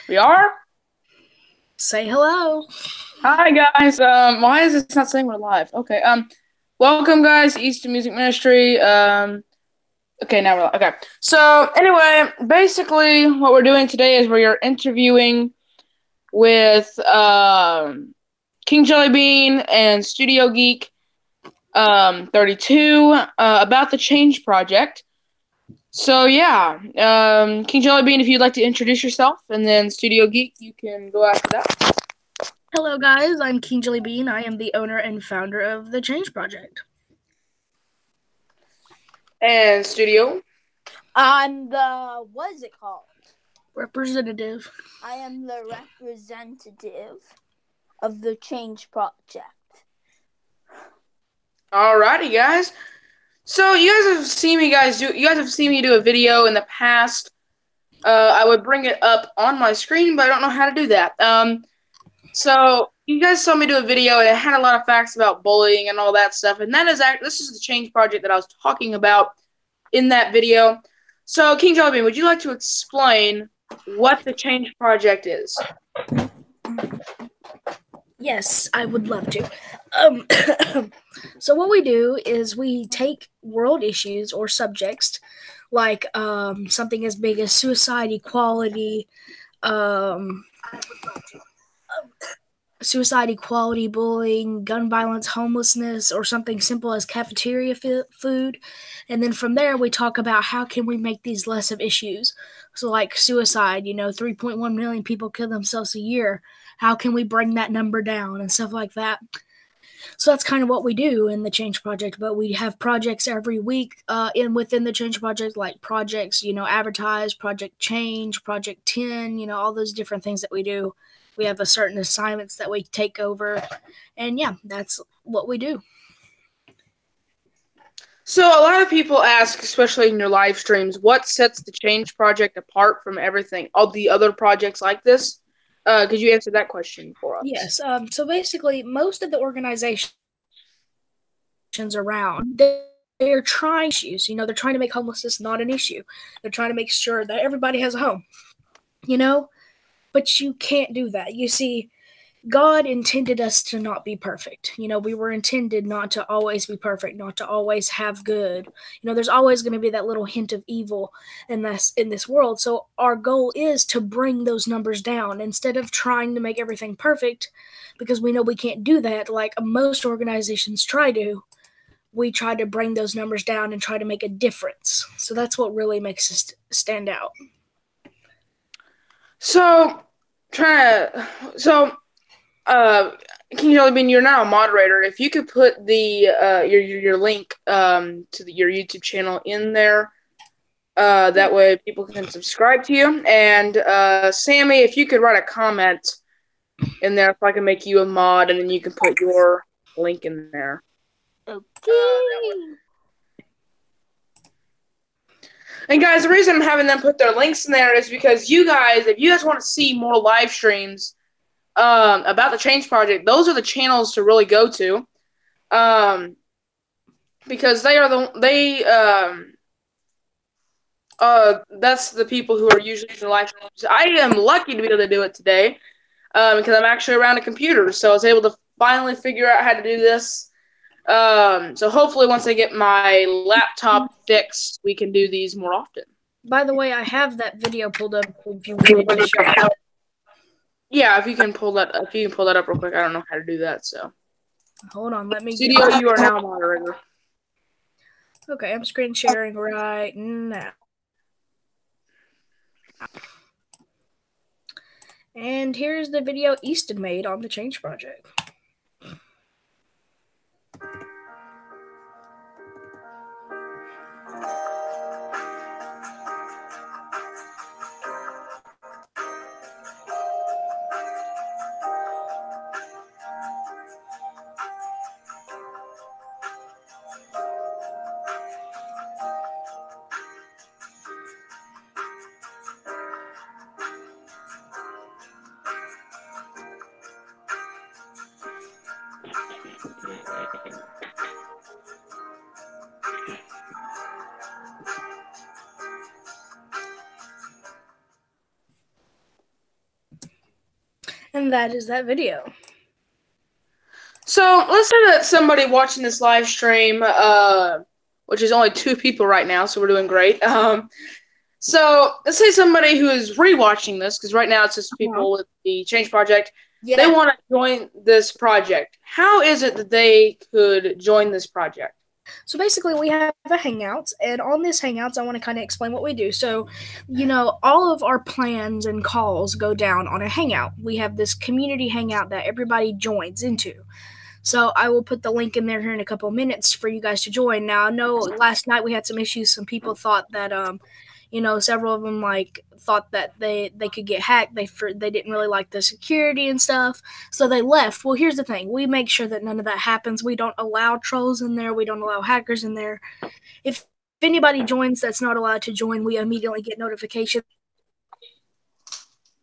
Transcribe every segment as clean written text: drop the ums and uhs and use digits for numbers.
We are? Say hello. Hi guys. Why is this not saying we're live? Okay. Welcome guys to Easton Music Ministry. Okay, now we're live. Okay. So anyway, basically what we're doing today is we are interviewing with King Jellybean and Studio Geek 32 about the Change Project. So yeah, King Jellybean, if you'd like to introduce yourself, and then Studio Geek, you can go after that. Hello, guys. I'm King Jelly Bean. I am the owner and founder of the Change Project. And Studio. I'm the, what is it called? Representative. I am the representative of the Change Project. Alrighty, guys. So you guys have seen me do a video in the past. I would bring it up on my screen, but I don't know how to do that. So you guys saw me do a video, and it had a lot of facts about bullying and all that stuff. And this is the Change Project that I was talking about in that video. So King Jellybean, would you like to explain what the Change Project is? Yes, I would love to. So what we do is we take world issues or subjects like something as big as suicide, equality, bullying, gun violence, homelessness, or something simple as cafeteria food. And then from there, we talk about how can we make these less of issues. So like suicide, 3.1 million people kill themselves a year. How can we bring that number down and stuff like that? So that's kind of what we do in the Change Project, but we have projects every week within the Change Project, like projects, advertise, Project Change, Project 10, all those different things that we do. We have a certain assignments that we take over, and yeah, that's what we do. So a lot of people ask, especially in your live streams, what sets the Change Project apart from everything, all the other projects like this? Could you answer that question for us? Yes. So basically, most of the organizations around, they're trying issues. They're trying to make homelessness not an issue. They're trying to make sure that everybody has a home. But you can't do that. You see, God intended us to not be perfect. We were intended not to always be perfect, not to always have good. There's always going to be that little hint of evil in this world. So our goal is to bring those numbers down instead of trying to make everything perfect, because we know we can't do that like most organizations try to. We try to bring those numbers down and try to make a difference. So that's what really makes us stand out. So, King Jellybean, you're now a moderator. If you could put the your link to your YouTube channel in there, that way people can subscribe to you. And Sammy, if you could write a comment in there, if I can make you a mod, and then you can put your link in there. Okay. And guys, the reason I'm having them put their links in there is because if you guys want to see more live streams about the Change Project, those are the channels to really go to, because that's the people who are usually in the live streams. I am lucky to be able to do it today, because I'm actually around a computer, so I was able to finally figure out how to do this. So hopefully once I get my laptop fixed, we can do these more often. By the way, I have that video pulled up if you wanted to show. Yeah, if you can pull that up real quick. I don't know how to do that, so. Hold on, let me Studio, you are now a moderator. Okay, I'm screen sharing right now. And here's the video Easton made on the Change Project. And that is that video. So let's say that somebody watching this live stream, which is only 2 people right now, so we're doing great. So let's say somebody who is rewatching this, because right now it's just people with the Change Project. Yeah. They want to join this project. How is it that they could join this project? So basically, we have a Hangouts, and on this Hangouts, I want to kind of explain what we do. So, all of our plans and calls go down on a Hangout. We have this community Hangout that everybody joins into. So I will put the link in there here in a couple of minutes for you guys to join. Now, I know last night we had some issues. Some people thought that, several of them thought that they could get hacked. They didn't really like the security and stuff, so they left. Well, here's the thing: we make sure that none of that happens. We don't allow trolls in there. We don't allow hackers in there. If anybody joins that's not allowed to join, we immediately get notifications.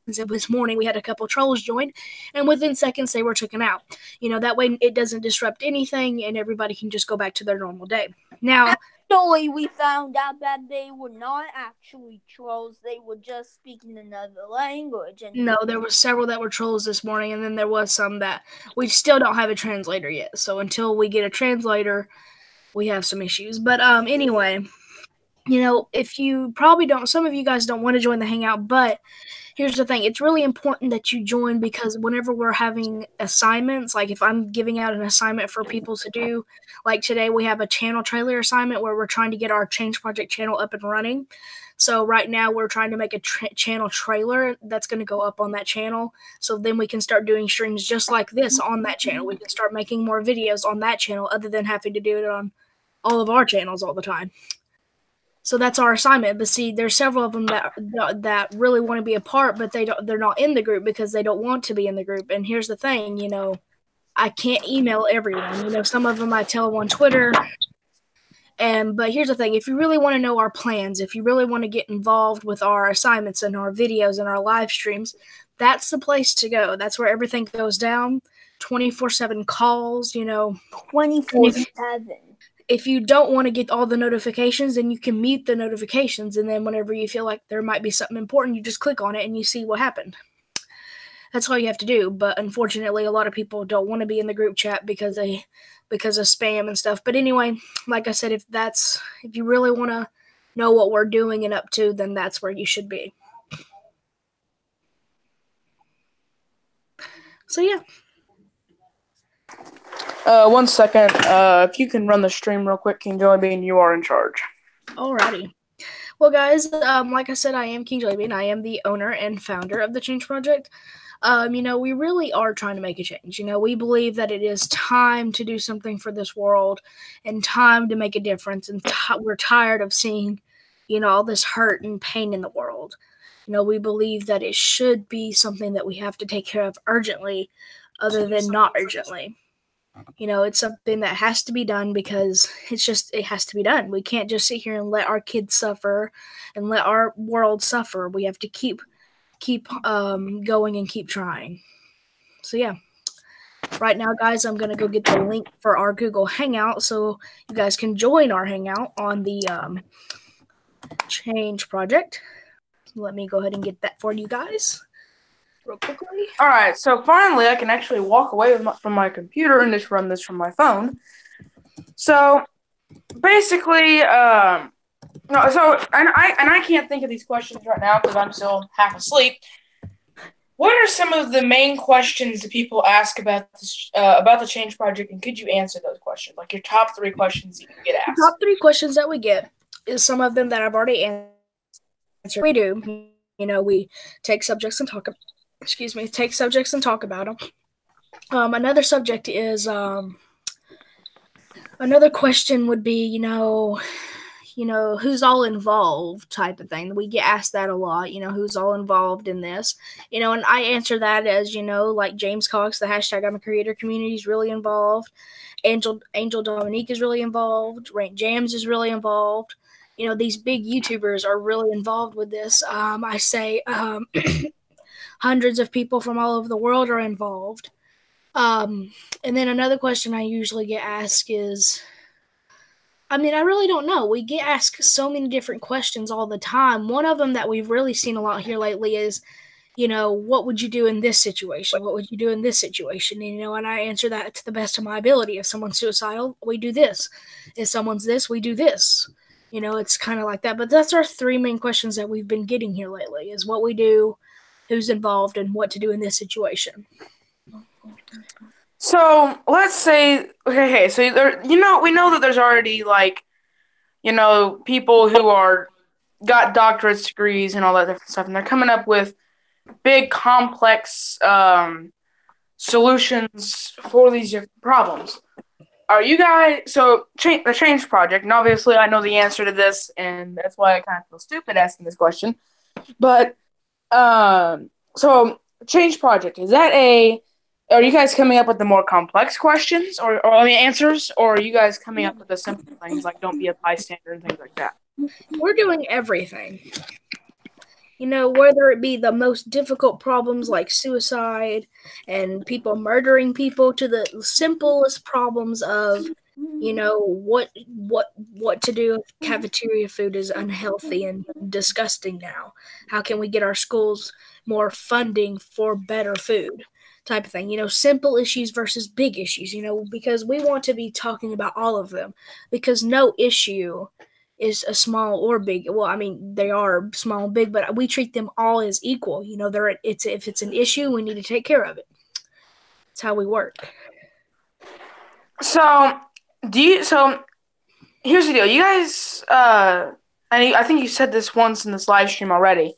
This morning we had a couple trolls join, and within seconds they were taken out. That way it doesn't disrupt anything, and everybody can just go back to their normal day. Now, actually, we found out that they were not actually trolls. They were just speaking another language. No, there were several that were trolls this morning, and then there was some that we still don't have a translator yet. So until we get a translator, we have some issues. But anyway, if you probably don't, some of you guys don't want to join the Hangout, but here's the thing. It's really important that you join, because whenever we're having assignments, like if I'm giving out an assignment for people to do, like today we have a channel trailer assignment where we're trying to get our Change Project channel up and running. So right now we're trying to make a channel trailer that's going to go up on that channel. So then we can start doing streams just like this on that channel. We can start making more videos on that channel other than having to do it on all of our channels all the time. So that's our assignment. But see, there's several of them that really want to be a part, but they're not in the group because they don't want to be in the group. And here's the thing, I can't email everyone. Some of them I tell on Twitter. But here's the thing, if you really want to know our plans, if you really want to get involved with our assignments and our videos and our live streams, that's the place to go. That's where everything goes down. 24/7 calls, 24/7. If you don't want to get all the notifications, then you can mute the notifications. And then whenever you feel like there might be something important, you just click on it and you see what happened. That's all you have to do. But unfortunately, a lot of people don't want to be in the group chat because of spam and stuff. But anyway, like I said, if you really want to know what we're doing and up to, then that's where you should be. So yeah. 1 second. If you can run the stream real quick, King Jellybean, you are in charge. Alrighty. Well, guys, like I said, I am King Jellybean. I am the owner and founder of the Change Project. We really are trying to make a change. We believe that it is time to do something for this world and time to make a difference. And we're tired of seeing, all this hurt and pain in the world. We believe that it should be something that we have to take care of urgently other than not urgently. It's something that has to be done because it has to be done. We can't just sit here and let our kids suffer and let our world suffer. We have to keep going and keep trying. So yeah. Right now, guys, I'm going to go get the link for our Google Hangout so you guys can join our Hangout on the Change Project. Let me go ahead and get that for you guys real quickly. All right, so finally I can actually walk away from my computer and just run this from my phone. So basically, I can't think of these questions right now because I'm still half asleep. What are some of the main questions that people ask about the Change Project, and could you answer those questions? Like your top 3 questions you can get asked. The top 3 questions that we get is some of them that I've already answered. We do, we take subjects and talk about them. Another subject is another question would be, who's all involved type of thing. We get asked that a lot, who's all involved in this, and I answer that as, like James Cox, the hashtag I'm a Creator community is really involved. Angel Dominique is really involved. Rank Jams is really involved. These big YouTubers are really involved with this. I say hundreds of people from all over the world are involved. And then another question I usually get asked is, I really don't know. We get asked so many different questions all the time. One of them that we've really seen a lot here lately is, what would you do in this situation? What would you do in this situation? And I answer that to the best of my ability. If someone's suicidal, we do this. If someone's this, we do this. It's kind of like that. But that's our three main questions that we've been getting here lately, is what we do, who's involved, and what to do in this situation. So let's say, okay, so we know that there's already people who got doctorate degrees and all that different stuff, and they're coming up with big, complex solutions for these different problems. Are you guys the Change Project? And obviously, I know the answer to this, and that's why I kind of feel stupid asking this question. But so Change Project, are you guys coming up with the more complex questions or answers, or are you guys coming up with the simple things like don't be a bystander and things like that? We're doing everything. Whether it be the most difficult problems like suicide and people murdering people to the simplest problems of, what to do if cafeteria food is unhealthy and disgusting now. How can we get our schools more funding for better food type of thing? Simple issues versus big issues, because we want to be talking about all of them, because no issue is a small or big. Well, I mean, they are small and big, but we treat them all as equal. If it's an issue, we need to take care of it. That's how we work. So here's the deal. You guys, I think you said this once in this live stream already.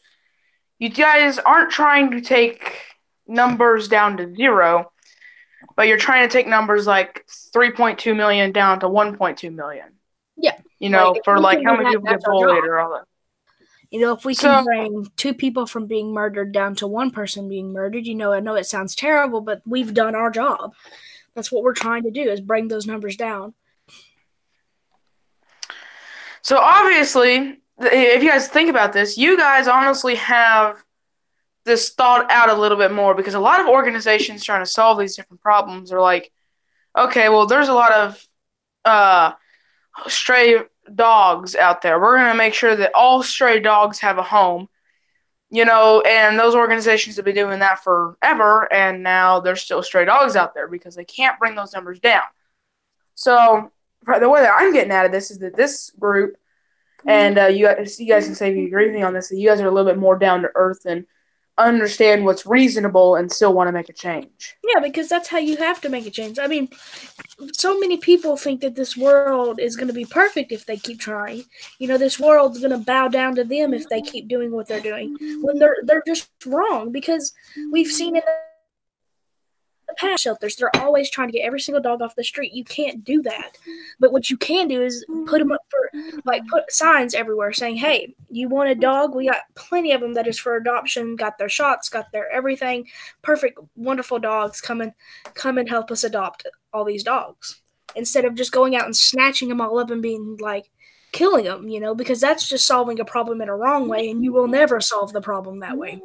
You guys aren't trying to take numbers down to 0, but you're trying to take numbers like 3.2 million down to 1.2 million. Yeah. For how many people get bullied or all that. If we can bring 2 people from being murdered down to 1 person being murdered, I know it sounds terrible, but we've done our job. That's what we're trying to do, is bring those numbers down. So obviously, if you guys think about this, you guys honestly have this thought out a little bit more, because a lot of organizations trying to solve these different problems are like, okay, well, there's a lot of stray dogs out there. We're going to make sure that all stray dogs have a home, and those organizations have been doing that forever, and now there's still stray dogs out there because they can't bring those numbers down. So the way that I'm getting out of this is that this group, and you guys can say if you agree with me on this, that you guys are a little bit more down to earth and understand what's reasonable and still want to make a change. Yeah, because that's how you have to make a change. I mean, so many people think that this world is going to be perfect if they keep trying. This world's going to bow down to them if they keep doing what they're doing. When they're just wrong, because we've seen in the past shelters, they're always trying to get every single dog off the street. You can't do that. But what you can do is put them up put signs everywhere saying, hey, you want a dog? We got plenty of them that is for adoption, got their shots, got their everything. Perfect, wonderful dogs. Come and help us adopt all these dogs. Instead of just going out and snatching them all up and being killing them, because that's just solving a problem in a wrong way, and you will never solve the problem that way.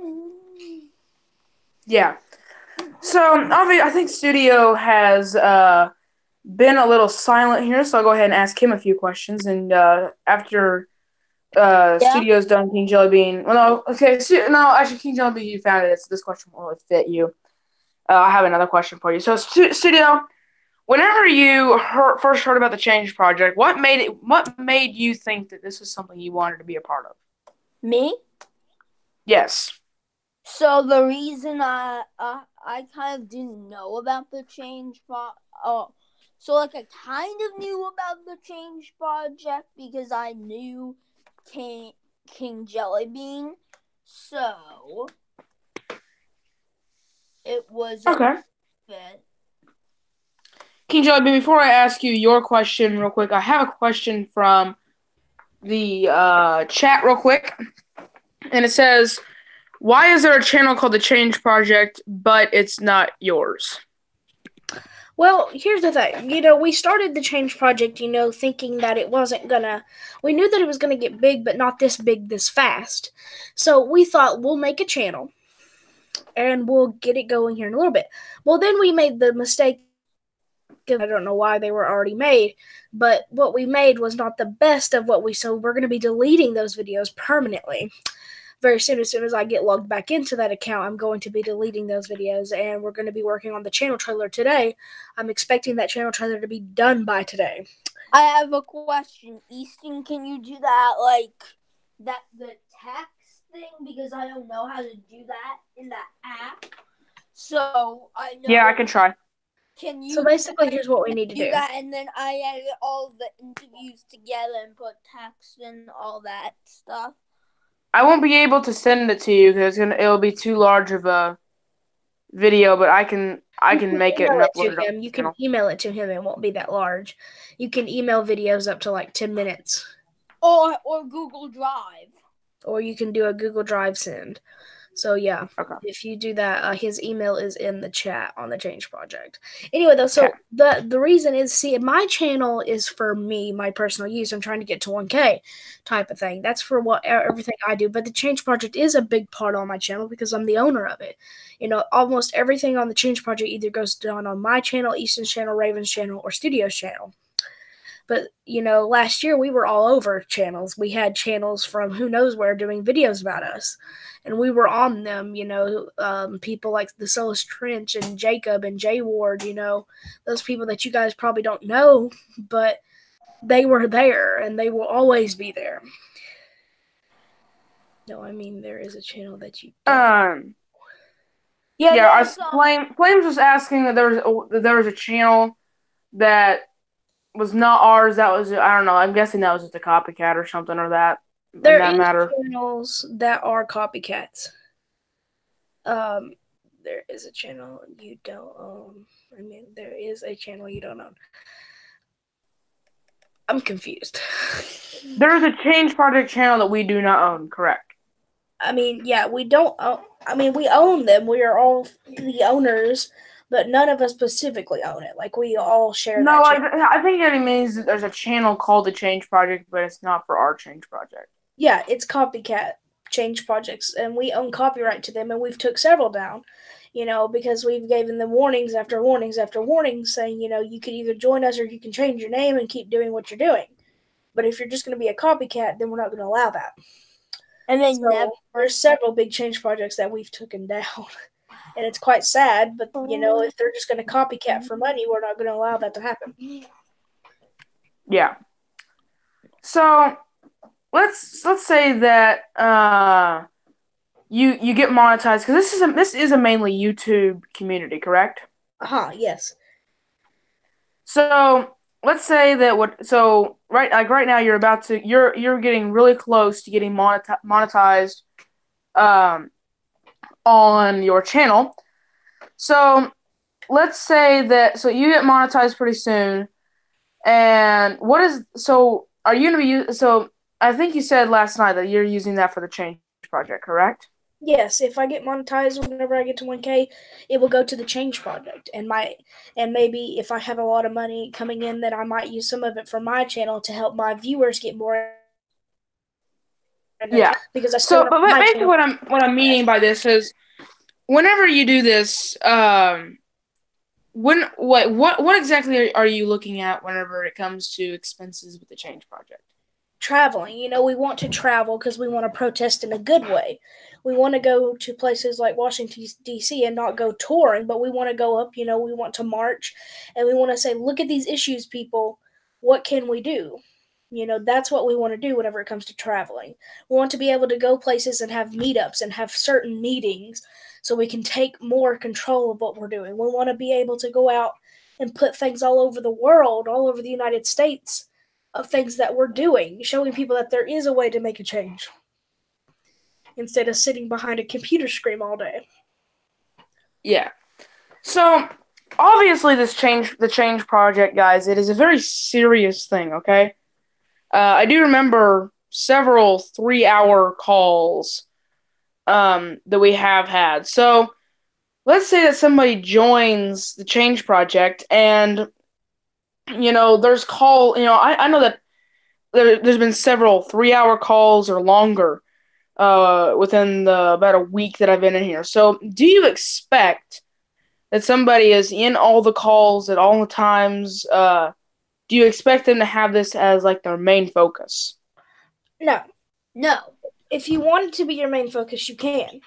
Yeah. So, obviously, I think Studio has been a little silent here, so I'll go ahead and ask him a few questions. And after Studio's done, King Jellybean. Well, no, okay. Actually, King Jellybean, you found it. So this question will really fit you. I have another question for you. So, Studio, whenever you first heard about the Change Project, what made you think that this was something you wanted to be a part of? Me? Yes. So the reason I kind of didn't know about the Change so I kind of knew about the Change Project because I knew King Jellybean. So it was okay. Fit. King Jellybean, before I ask you your question real quick, I have a question from the chat real quick, and it says, why is there a channel called The Change Project, but it's not yours? Well, here's the thing. We started The Change Project, thinking that it wasn't gonna... We knew that it was gonna get big, but not this big this fast. So we thought, we'll make a channel, and we'll get it going here in a little bit. Well, then we made the mistake. I don't know why they were already made, but what we made was not the best of what so we're going to be deleting those videos permanently. very soon, as soon as I get logged back into that account, I'm going to be deleting those videos, and we're going to be working on the channel trailer today. I'm expecting that channel trailer to be done by today. I have a question. Easton, can you do that, like, the text thing? Because I don't know how to do that in the app. So, I know... Yeah, I can try. Can you... So basically, here's what we need to do. that, and then I edit all the interviews together and put text and all that stuff. I won't be able to send it to you because it'll be too large of a video, but I can make it and upload it to him. You can email it to him. It won't be that large. You can email videos up to like 10 minutes. Or Google Drive. Or you can do a Google Drive send. So yeah, okay. If you do that, his email is in the chat on the Change Project. Anyway, though, so the reason is, see, my channel is for me, my personal use. I'm trying to get to 1K type of thing. That's for everything I do. But the Change Project is a big part on my channel because I'm the owner of it. You know, almost everything on the Change Project either goes down on my channel, Easton's channel, Raven's channel, or Studio's channel. But, you know, last year we were all over channels. We had channels from who knows where doing videos about us. And we were on them, you know, people like the Solus Trench and Jacob and Jay Ward, you know, those people that you guys probably don't know, but they were there and they will always be there. No, I mean, there is a channel that you don't. Yeah, Flames was asking that there was a channel that was not ours. That was, I don't know, I'm guessing that was just a copycat or something or that. There is channels that are copycats. There is a channel you don't own. I mean, there is a channel you don't own. I'm confused. There is a Change Project channel that we do not own, correct? I mean, yeah, we don't own. I mean, we own them. We are all the owners, but none of us specifically own it. Like, we all share that channel. I think that it means that there's a channel called the Change Project, but it's not for our Change Project. Yeah, it's copycat Change Projects, and we own copyright to them, and we've took several down, you know, because we've given them warnings after warnings after warnings saying, you know, you can either join us or you can change your name and keep doing what you're doing. But if you're just going to be a copycat, then we're not going to allow that. And then there's several big Change Projects that we've taken down. And it's quite sad, but, you know, if they're just going to copycat for money, we're not going to allow that to happen. Yeah. So let's say that you get monetized, because this is a mainly YouTube community, correct? Yes. So let's say that right now you're getting really close to getting monetized on your channel. So let's say that you get monetized pretty soon, and are you going to be so I think you said last night that you're using that for the Change Project, correct? Yes, if I get monetized whenever I get to 1K, it will go to the Change Project, and maybe if I have a lot of money coming in, then I might use some of it for my channel to help my viewers get more. Yeah, because but basically what I'm meaning by this is, whenever you do this, what exactly are you looking at whenever it comes to expenses with the Change Project? Traveling. You know, we want to travel because we want to protest in a good way. We want to go to places like Washington, D.C. and not go touring, but we want to go up, you know, we want to march, and we want to say, look at these issues, people. What can we do? You know, that's what we want to do whenever it comes to traveling. We want to be able to go places and have meetups and have certain meetings so we can take more control of what we're doing. We want to be able to go out and put things all over the world, all over the United States, of things that we're doing, showing people that there is a way to make a change instead of sitting behind a computer screen all day. Yeah. So, obviously the Change Project, guys, it is a very serious thing, okay? I do remember several 3-hour calls that we have had. So, let's say that somebody joins the Change Project and, you know, I know that there's been several 3-hour calls or longer within about a week that I've been in here. So, do you expect that somebody is in all the calls at all the times? Do you expect them to have this as like their main focus? No. if you want it to be your main focus, you can.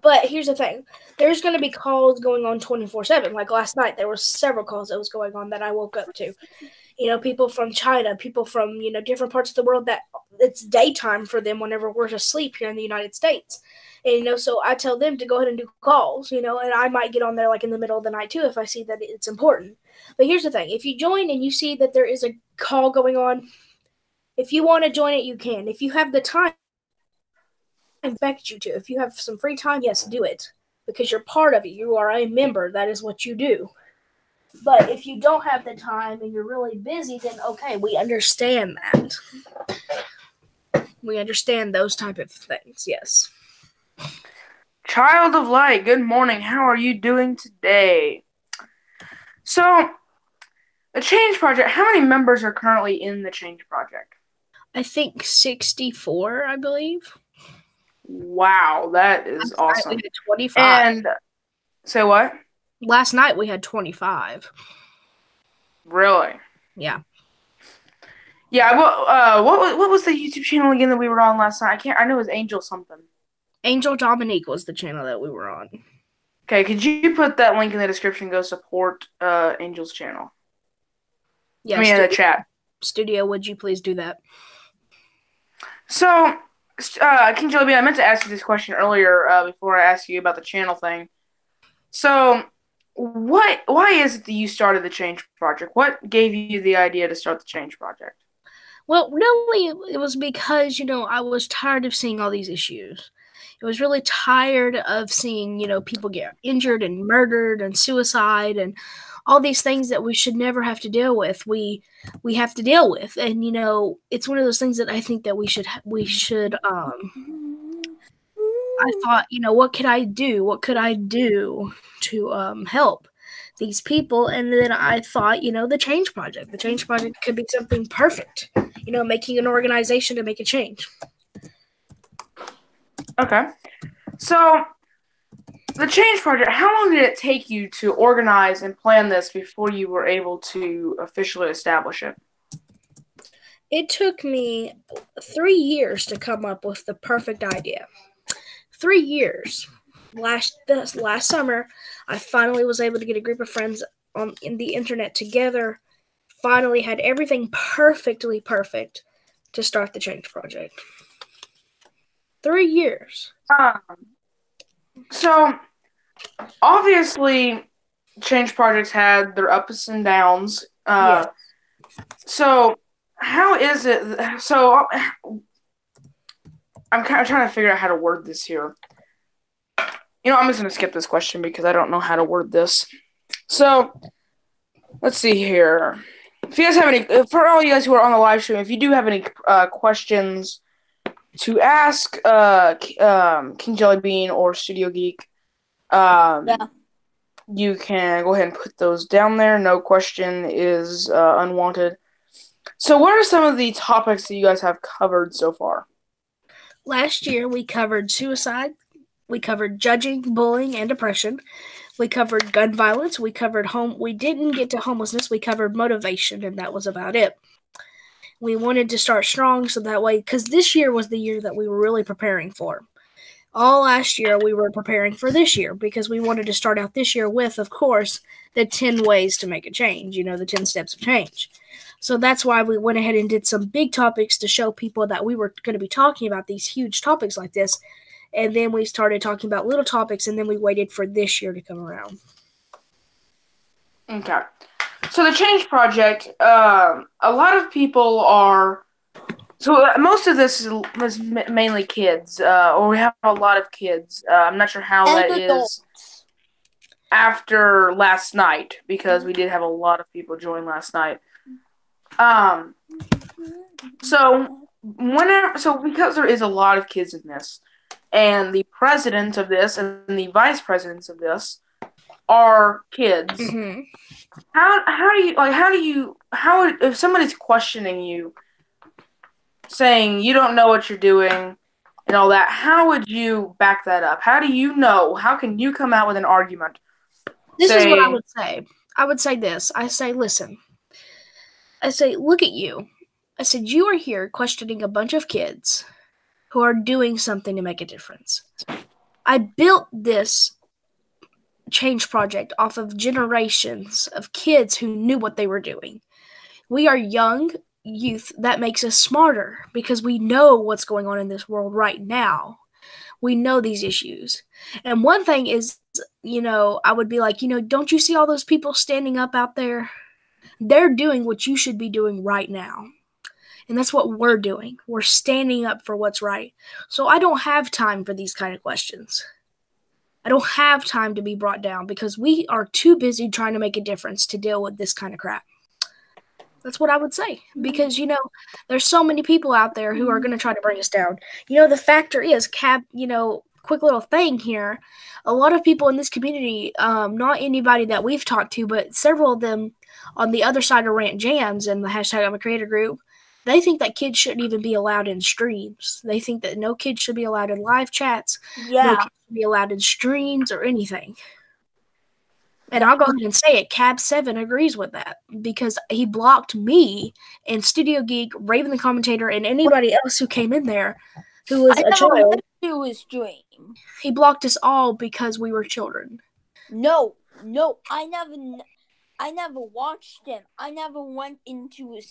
But here's the thing. There's going to be calls going on 24/7. Like last night, there were several calls that was going on that I woke up to. People from China, people from, different parts of the world that it's daytime for them whenever we're asleep here in the United States. And, so I tell them to go ahead and do calls, and I might get on there like in the middle of the night too if I see that it's important. But here's the thing. If you join and you see that there is a call going on, if you want to join it, you can. If you have the time, I expect you to. If you have some free time, yes, do it. Because you're part of it. You are a member. That is what you do. But if you don't have the time and you're really busy, then okay, we understand that. We understand those type of things, yes. Child of Light, good morning. How are you doing today? So, the Change Project, how many members are currently in the Change Project? I think 64, I believe. Wow, that is awesome. We had 25. And, say what? Last night we had 25. Really? Yeah. Yeah, what was the YouTube channel again that we were on last night? I know it was Angel something. Angel Dominique was the channel that we were on. Okay, could you put that link in the description? Go support Angel's channel. Yeah, in the chat. Studio, would you please do that? So, King Jelly Bean, I meant to ask you this question earlier before I asked you about the channel thing. So, why is it that you started the Change Project? What gave you the idea to start the Change Project? Well, really, it was because, I was tired of seeing all these issues. I was really tired of seeing, people get injured and murdered and suicide and all these things that we should never have to deal with. We have to deal with. And, it's one of those things that I think that we should I thought, what could I do? What could I do to help these people? And then I thought, the Change Project. The Change Project could be something perfect, making an organization to make a change. Okay. So, the Change Project, how long did it take you to organize and plan this before you were able to officially establish it? It took me 3 years to come up with the perfect idea. 3 years. Last summer, I finally was able to get a group of friends in the internet together, finally had everything perfectly perfect to start the Change Project. 3 years. So, obviously, Change Projects had their ups and downs. Yes. So, how is it? So, I'm kind of trying to figure out how to word this here. I'm just going to skip this question because I don't know how to word this. So, let's see here. If you guys have any, for all you guys who are on the live stream, if you do have any questions to ask King Jelly Bean or Studio Geek, you can go ahead and put those down there. No question is unwanted. So what are some of the topics that you guys have covered so far? Last year, we covered suicide. We covered judging, bullying, and depression. We covered gun violence. We covered We didn't get to homelessness. We covered motivation, and that was about it. We wanted to start strong so that way, because this year was the year that we were really preparing for. All last year, we were preparing for this year because we wanted to start out this year with, of course, the 10 ways to make a change, the 10 steps of change. So that's why we went ahead and did some big topics to show people that we were going to be talking about these huge topics like this. And then we started talking about little topics, and then we waited for this year to come around. Okay. So the Change Project, a lot of people are... So most of this is mainly kids, or we have a lot of kids. I'm not sure how And that adults. is after last night, because we did have a lot of people join last night. So because there is a lot of kids in this, and the president of this and the vice presidents of this are kids. Mm-hmm. How if somebody's questioning you, saying you don't know what you're doing and all that, how would you back that up? How do you know? How can you come out with an argument? This is what I would say. I would say this. I say, listen. I say, look at you. I said, you are here questioning a bunch of kids who are doing something to make a difference. I built this change project off of generations of kids who knew what they were doing. We are young youth. That makes us smarter because we know what's going on in this world right now. We know these issues. And one thing is, I would be like, don't you see all those people standing up out there? They're doing what you should be doing right now. And that's what we're doing. We're standing up for what's right. So I don't have time for these kind of questions. I don't have time to be brought down because we are too busy trying to make a difference to deal with this kind of crap. That's what I would say. Because, there's so many people out there who are going to try to bring us down. The factor is, quick little thing here. A lot of people in this community, not anybody that we've talked to, but several of them on the other side of Rant Jams and the hashtag I'm a Creator group, they think that kids shouldn't even be allowed in streams. They think that no kids should be allowed in live chats. Yeah. No kids should be allowed in streams or anything. And I'll go ahead and say it. Cab7 agrees with that because he blocked me and Studio Geek, Raven the Commentator, and anybody else who came in there who was a child. To his stream. He blocked us all because we were children. No, I never watched him. I never went into his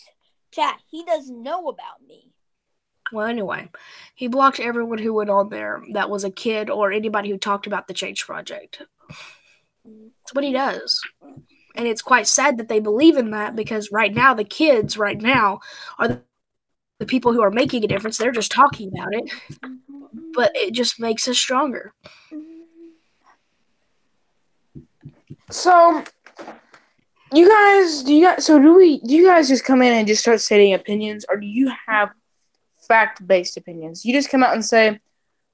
chat. He doesn't know about me. Well, anyway, he blocked everyone who went on there that was a kid or anybody who talked about the Change Project. That's what he does. And it's quite sad that they believe in that because right now, the kids are the people who are making a difference. They're just talking about it. But it just makes us stronger. So, do you guys just come in and just start stating opinions, or do you have fact-based opinions? You just come out and say,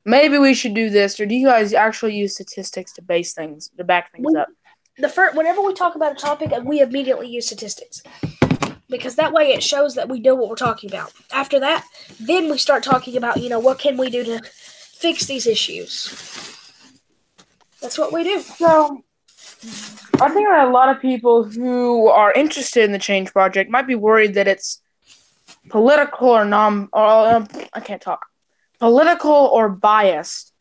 maybe we should do this, or do you guys actually use statistics to back things up? Whenever we talk about a topic, we immediately use statistics. Because that way it shows that we know what we're talking about. After that, then we start talking about, what can we do to fix these issues. That's what we do. So, I think that a lot of people who are interested in the Change Project might be worried that it's political political or biased.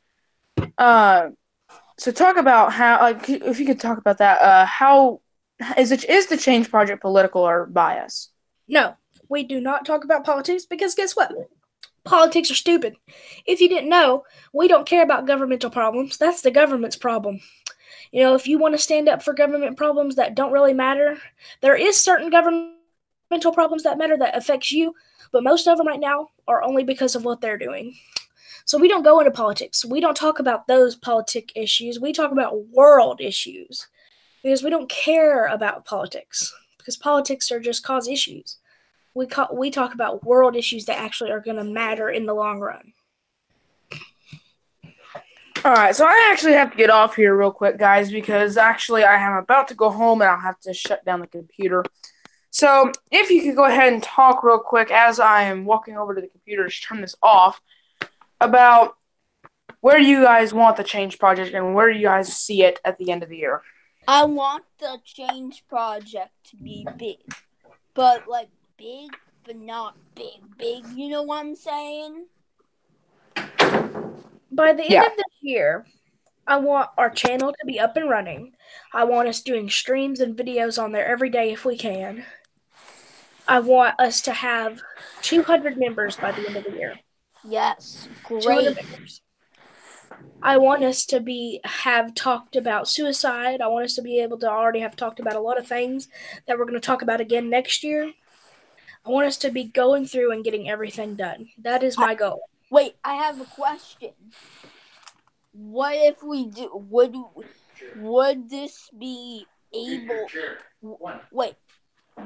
So talk about how, if you could talk about that, how is the Change Project political or biased? No, we do not talk about politics because guess what? Politics are stupid. If you didn't know, we don't care about governmental problems. That's the government's problem. If you want to stand up for government problems that don't really matter, there is certain governmental problems that matter that affects you, but most of them right now are only because of what they're doing. So we don't go into politics. We don't talk about those politic issues. We talk about world issues because we don't care about politics because politics are just cause issues. We talk about world issues that actually are going to matter in the long run. All right, so I actually have to get off here real quick, guys, because actually I am about to go home and I'll have to shut down the computer. So if you could go ahead and talk real quick as I am walking over to the computer to turn this off about where you guys want the Change Project and where you guys see it at the end of the year. I want the Change Project to be big, but big, but not big. You know what I'm saying? By the end of this year, I want our channel to be up and running. I want us doing streams and videos on there every day if we can. I want us to have 200 members by the end of the year. Yes, great. 200 members. I want us to have talked about suicide. I want us to be able to already have talked about a lot of things that we're going to talk about again next year. I want us to be going through and getting everything done. That is my goal. Wait, I have a question. What if we do? Would this be able? Wait,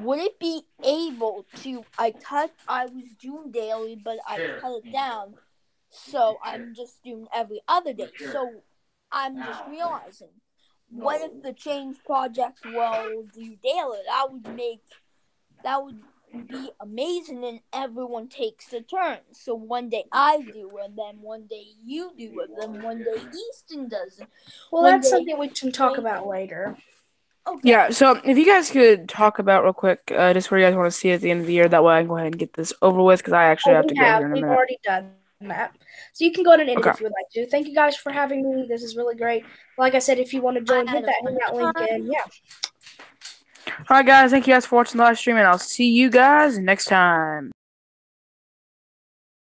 would it be able to? I was doing daily, but I cut it down, so I'm just doing every other day. So I'm just realizing, what if the Change Project will do daily? That would be amazing, and everyone takes a turn. So one day I do, and then one day you do, and then one day Easton does it. Well, that's something we can talk about later. Okay. Yeah, so if you guys could talk about real quick just where you guys want to see it at the end of the year, that way I can go ahead and get this over with, because I actually have to go here in a minute. We've already done that. So you can go ahead and end Okay. it if you would like to. Thank you guys for having me. This is really great. Like I said, if you want to join, hit that hangout link, and yeah. All right, guys. Thank you guys for watching the live stream, and I'll see you guys next time.